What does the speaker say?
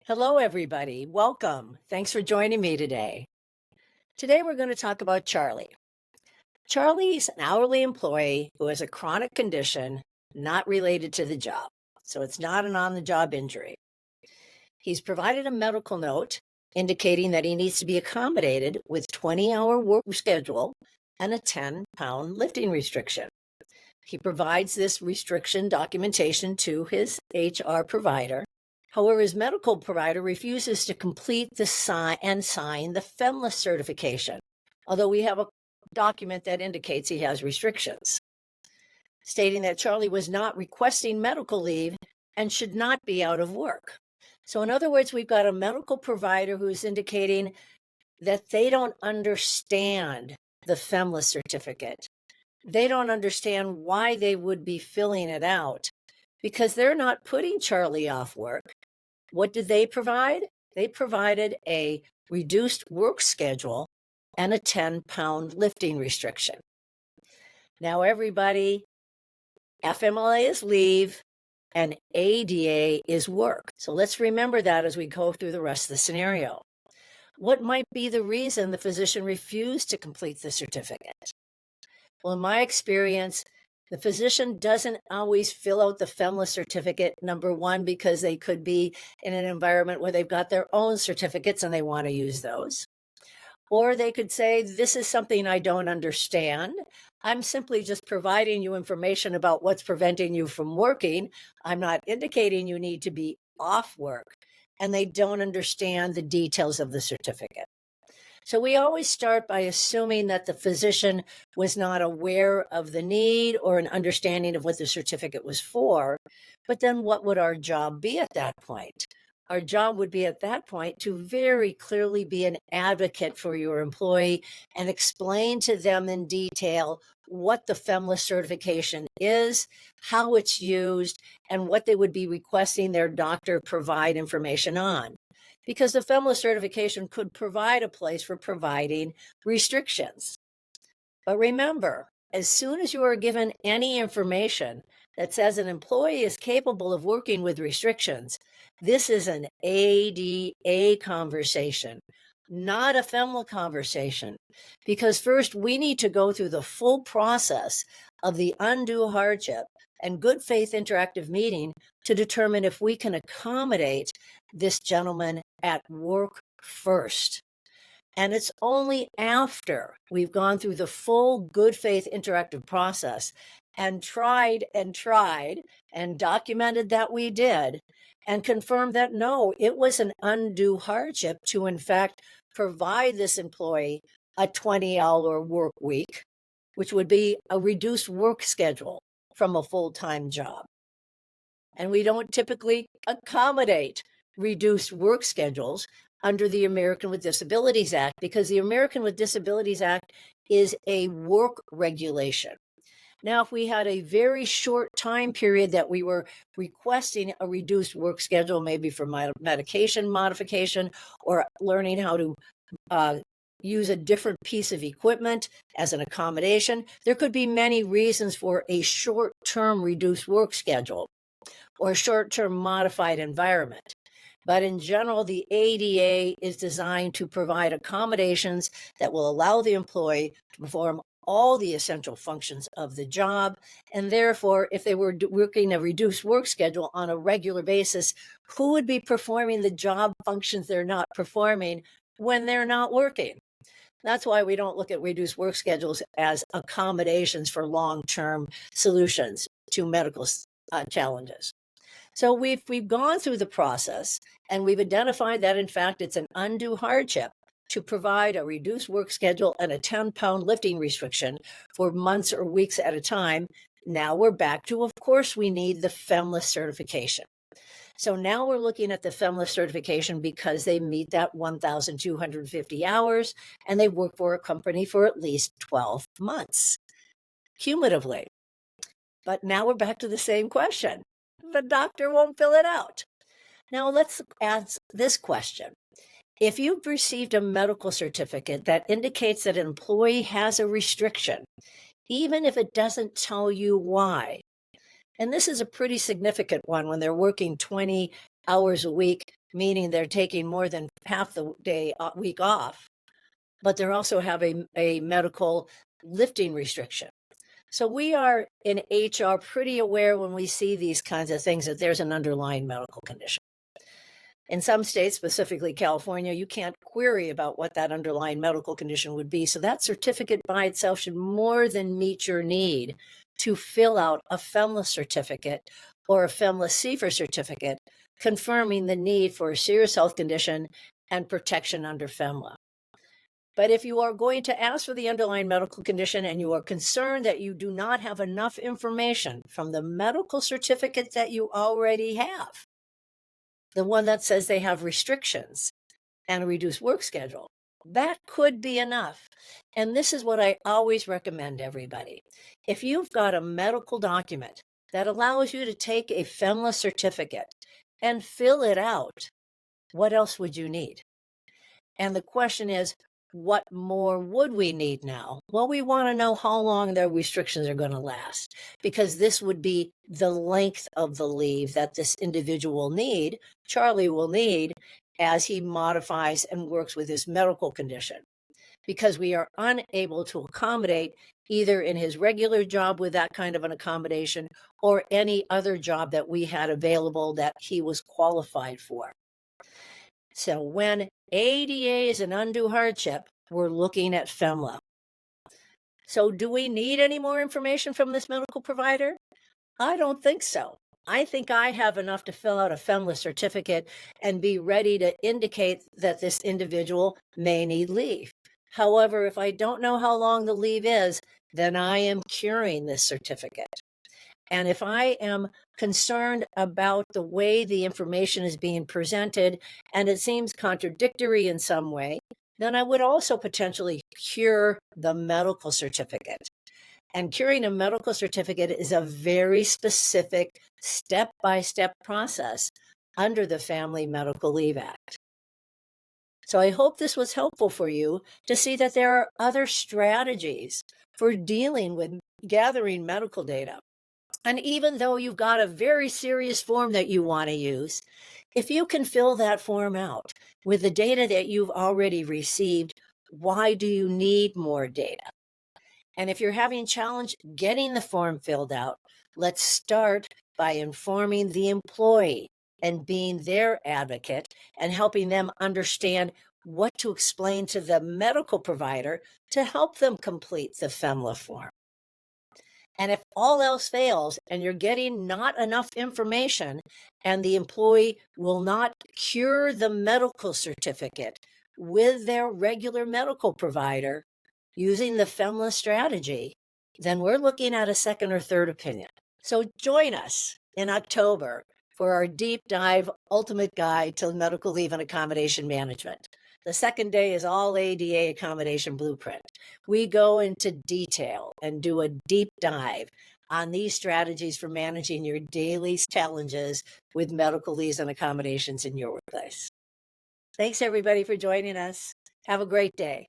Hello, everybody. Welcome. Thanks for joining me today. Today, we're going to talk about Charlie. Charlie's an hourly employee who has a chronic condition not related to the job. So it's not an on the job injury. He's provided a medical note indicating that he needs to be accommodated with 20-hour work schedule and a 10-pound lifting restriction. He provides this restriction documentation to his HR provider. However, his medical provider refuses to complete the sign the FMLA certification, although we have a document that indicates he has restrictions, stating that Charlie was not requesting medical leave and should not be out of work. So in other words, we've got a medical provider who's indicating that they don't understand the FMLA certificate. They don't understand why they would be filling it out because they're not putting Charlie off work. What did they provide? They provided a reduced work schedule and a 10-pound lifting restriction. Now, everybody, FMLA is leave and ADA is work. So let's remember that as we go through the rest of the scenario. What might be the reason the physician refused to complete the certificate? Well, in my experience, the physician doesn't always fill out the FMLA certificate, number one, because they could be in an environment where they've got their own certificates and they want to use those. Or they could say, this is something I don't understand. I'm simply just providing you information about what's preventing you from working. I'm not indicating you need to be off work. And they don't understand the details of the certificate. So we always start by assuming that the physician was not aware of the need or an understanding of what the certificate was for. But then what would our job be at that point? Our job would be at that point to very clearly be an advocate for your employee and explain to them in detail what the FMLA certification is, how it's used, and what they would be requesting their doctor provide information on. Because the FMLA certification could provide a place for providing restrictions. But remember, as soon as you are given any information that says an employee is capable of working with restrictions, this is an ADA conversation, not a FMLA conversation. Because first, we need to go through the full process of the undue hardship and good faith interactive meeting to determine if we can accommodate this gentleman at work first. And it's only after we've gone through the full good faith interactive process and tried and documented that we did and confirmed that no, it was an undue hardship to in fact provide this employee a 20-hour work week, which would be a reduced work schedule from a full-time job. And we don't typically accommodate reduced work schedules under the American with Disabilities Act because the American with Disabilities Act is a work regulation. Now, if we had a very short time period that we were requesting a reduced work schedule, maybe for medication modification or learning how to use a different piece of equipment as an accommodation, there could be many reasons for a short-term reduced work schedule or short-term modified environment. But in general, the ADA is designed to provide accommodations that will allow the employee to perform all the essential functions of the job. And therefore, if they were working a reduced work schedule on a regular basis, who would be performing the job functions they're not performing when they're not working? That's why we don't look at reduced work schedules as accommodations for long-term solutions to medical challenges. So we've gone through the process and we've identified that in fact it's an undue hardship to provide a reduced work schedule and a 10-pound lifting restriction for months or weeks at a time. Now we're back to, of course, we need the FMLA certification. So now we're looking at the FMLA certification because they meet that 1,250 hours and they work for a company for at least 12 months cumulatively. But now we're back to the same question. The doctor won't fill it out. Now let's ask this question. If you've received a medical certificate that indicates that an employee has a restriction, even if it doesn't tell you why, and this is a pretty significant one when they're working 20 hours a week, meaning they're taking more than half the week off, but they're also having a medical lifting restriction. So we are in HR pretty aware when we see these kinds of things that there's an underlying medical condition. In some states, specifically California, you can't query about what that underlying medical condition would be. So that certificate by itself should more than meet your need to fill out a FMLA certificate or a FMLA CFR certificate confirming the need for a serious health condition and protection under FMLA. But if you are going to ask for the underlying medical condition and you are concerned that you do not have enough information from the medical certificate that you already have, the one that says they have restrictions and a reduced work schedule, that could be enough. And this is what I always recommend everybody. If you've got a medical document that allows you to take a FMLA certificate and fill it out, what else would you need? And the question is, what more would we need now? Well, we want to know how long the restrictions are going to last, because this would be the length of the leave that this individual will need, Charlie will need, as he modifies and works with his medical condition, because we are unable to accommodate either in his regular job with that kind of an accommodation or any other job that we had available that he was qualified for. So when ADA is an undue hardship, we're looking at FMLA. So do we need any more information from this medical provider? I don't think so. I think I have enough to fill out a FMLA certificate and be ready to indicate that this individual may need leave. However, if I don't know how long the leave is, then I am curing this certificate. And if I am concerned about the way the information is being presented and it seems contradictory in some way, then I would also potentially cure the medical certificate. And curing a medical certificate is a very specific step-by-step process under the Family Medical Leave Act. So I hope this was helpful for you to see that there are other strategies for dealing with gathering medical data. And even though you've got a very serious form that you want to use, if you can fill that form out with the data that you've already received, why do you need more data? And if you're having challenge getting the form filled out, let's start by informing the employee and being their advocate and helping them understand what to explain to the medical provider to help them complete the FMLA form. And if all else fails and you're getting not enough information and the employee will not cure the medical certificate with their regular medical provider using the FMLA strategy, then we're looking at a second or third opinion. So join us in October for our deep dive ultimate guide to medical leave and accommodation management. The second day is all ADA accommodation blueprint. We go into detail and do a deep dive on these strategies for managing your daily challenges with medical leaves and accommodations in your workplace. Thanks everybody for joining us. Have a great day.